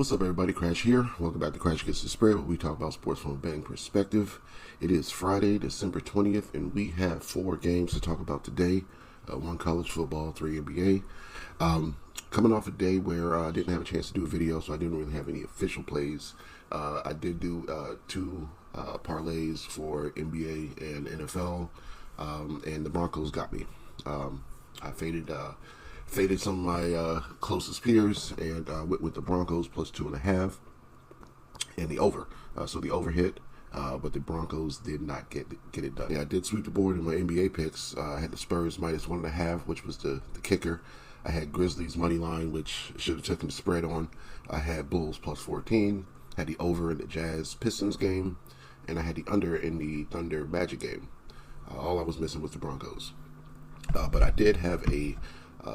What's up, everybody? Crash here. Welcome back to Crash Gets the Spread, where we talk about sports from a betting perspective. It is Friday, December 20th, and we have 4 games to talk about today. 1 college football, 3 NBA. Coming off a day where I didn't have a chance to do a video, so I didn't really have any official plays. I did do 2 parlays for NBA and NFL, and the Broncos got me. I faded some of my closest peers and went with the Broncos plus 2.5 and the over. So the over hit, but the Broncos did not get it done. Yeah, I did sweep the board in my NBA picks. I had the Spurs minus 1.5, which was the kicker. I had Grizzlies money line, which should have taken the spread on. I had Bulls plus 14. Had the over in the Jazz Pistons game, and I had the under in the Thunder Magic game. All I was missing was the Broncos. But I did have a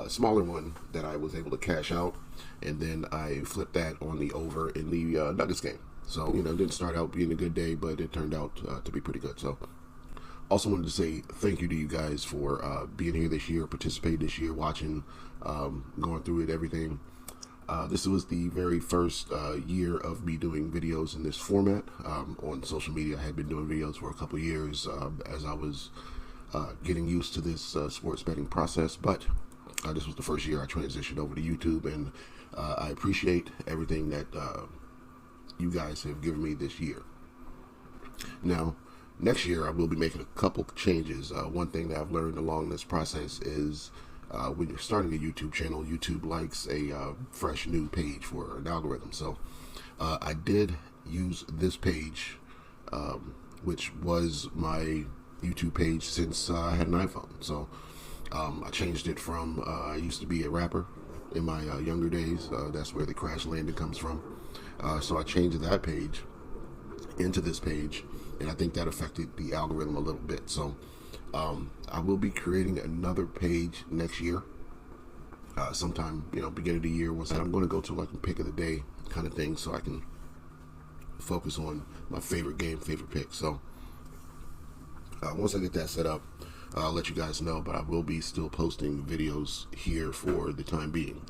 smaller one that I was able to cash out, and then I flipped that on the over in the Nuggets game. So, it didn't start out being a good day, but it turned out to be pretty good. So, also wanted to say thank you to you guys for being here this year, participating this year, watching, going through it, everything. This was the very first year of me doing videos in this format on social media. I had been doing videos for a couple years as I was getting used to this sports betting process, but this was the first year I transitioned over to YouTube, and I appreciate everything that you guys have given me this year. Now, next year I will be making a couple changes. One thing that I've learned along this process is when you're starting a YouTube channel, YouTube likes a fresh new page for an algorithm. So I did use this page, which was my YouTube page since I had an iPhone. So I changed it from, I used to be a rapper in my younger days. That's where the Crash Landon comes from. So I changed that page into this page, and I think that affected the algorithm a little bit. So I will be creating another page next year, sometime, beginning of the year. Once I'm going to go to like a pick of the day kind of thing, so I can focus on my favorite game, favorite pick. So once I get that set up, I'll let you guys know, but I will be still posting videos here for the time being.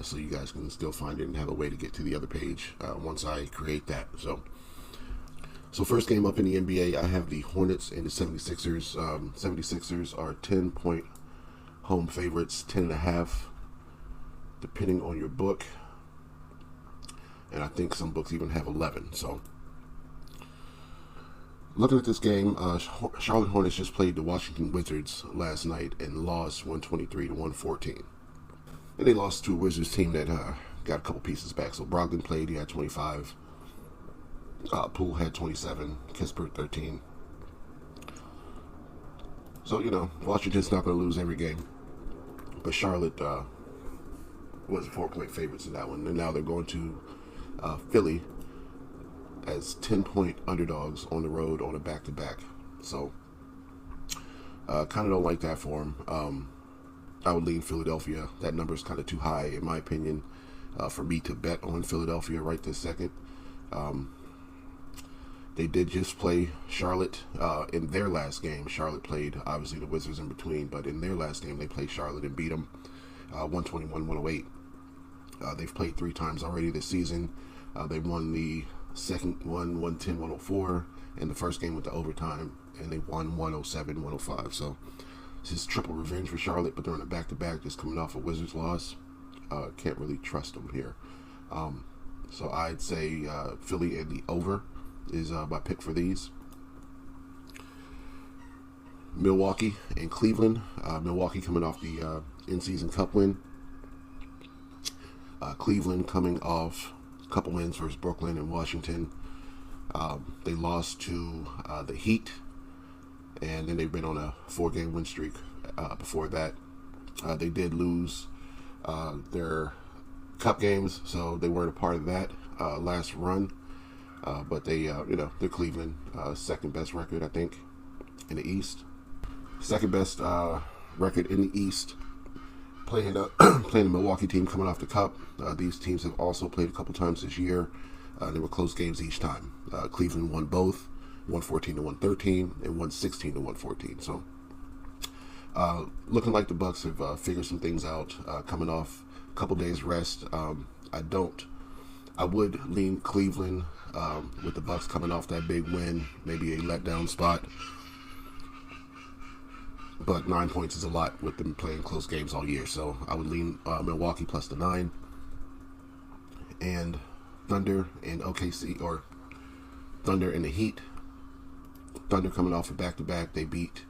So you guys can still find it and have a way to get to the other page once I create that. So first game up in the NBA, I have the Hornets and the 76ers. 76ers are 10-point home favorites, 10.5, depending on your book. And I think some books even have 11. So looking at this game, Charlotte Hornets just played the Washington Wizards last night and lost 123-114. And they lost to a Wizards team that got a couple pieces back. So Brogdon played, he had 25. Poole had 27. Kispert 13. So, Washington's not going to lose every game. But Charlotte was 4-point favorites in that one. And now they're going to Philly as 10-point underdogs on the road on a back-to-back. So, kind of don't like that for them. I would lean Philadelphia. That number is kind of too high, in my opinion, for me to bet on Philadelphia right this second. They did just play Charlotte in their last game. Charlotte played, obviously, the Wizards in between, but in their last game, they played Charlotte and beat them 121-108. They've played 3 times already this season. They won the second one 110-104, and the first game went to overtime, and they won 107-105. So this is triple revenge for Charlotte, but they're on a back-to-back, just coming off a Wizards loss. Can't really trust them here. So I'd say Philly and the over is my pick for these. Milwaukee and Cleveland. Milwaukee coming off the in-season cup win. Cleveland coming off a couple wins versus Brooklyn and Washington. They lost to the Heat, and then they've been on a 4-game win streak before that. They did lose their cup games, so they weren't a part of that last run. But they, they're Cleveland, second best record, I think, in the East. Second best record in the East. Playing the Milwaukee team coming off the cup. These teams have also played a couple times this year. They were close games each time. Cleveland won both, 114-113 and 116-114. So looking like the Bucks have figured some things out, coming off a couple days rest. I don't I would lean Cleveland with the Bucks coming off that big win, maybe a letdown spot. But 9 points is a lot with them playing close games all year. So I would lean Milwaukee plus the 9. And Thunder and OKC, or Thunder and the Heat. Thunder coming off a back-to-back. They beat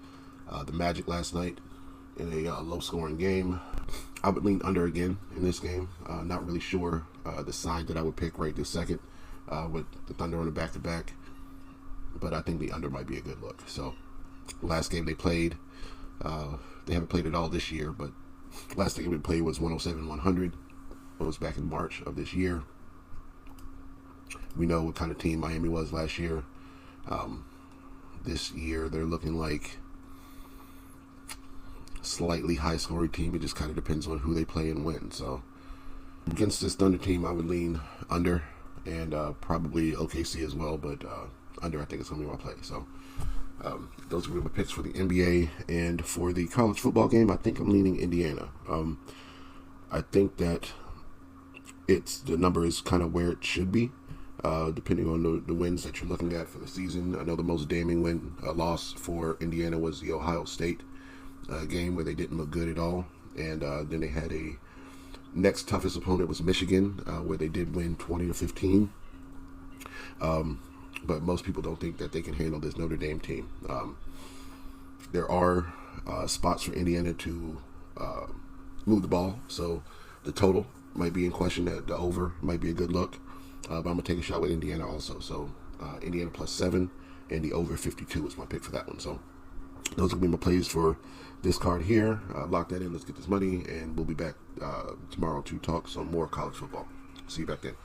the Magic last night in a low-scoring game. I would lean under again in this game. Not really sure the side that I would pick right this second with the Thunder on the back-to-back. But I think the under might be a good look. So last game they played, they haven't played it all this year, but last game they played was 107-100. It was back in March of this year. We know what kind of team Miami was last year. This year they're looking like slightly high-scoring team. It just kind of depends on who they play and when. So against this Thunder team, I would lean under, and probably OKC as well, but under I think it's going to be my play. So those are my picks for the NBA. And for the college football game, I think I'm leaning Indiana. I think that the number is kind of where it should be, depending on the wins that you're looking at for the season. I know the most damning loss for Indiana was the Ohio State game, where they didn't look good at all. And then they had a next toughest opponent was Michigan, where they did win 20-15. But most people don't think that they can handle this Notre Dame team. There are spots for Indiana to move the ball, so the total might be in question. That the over might be a good look, but I'm gonna take a shot with Indiana also. So Indiana plus 7 and the over 52 is my pick for that one. So those will be my plays for this card here. Lock that in. Let's get this money, and we'll be back tomorrow to talk some more college football. See you back then.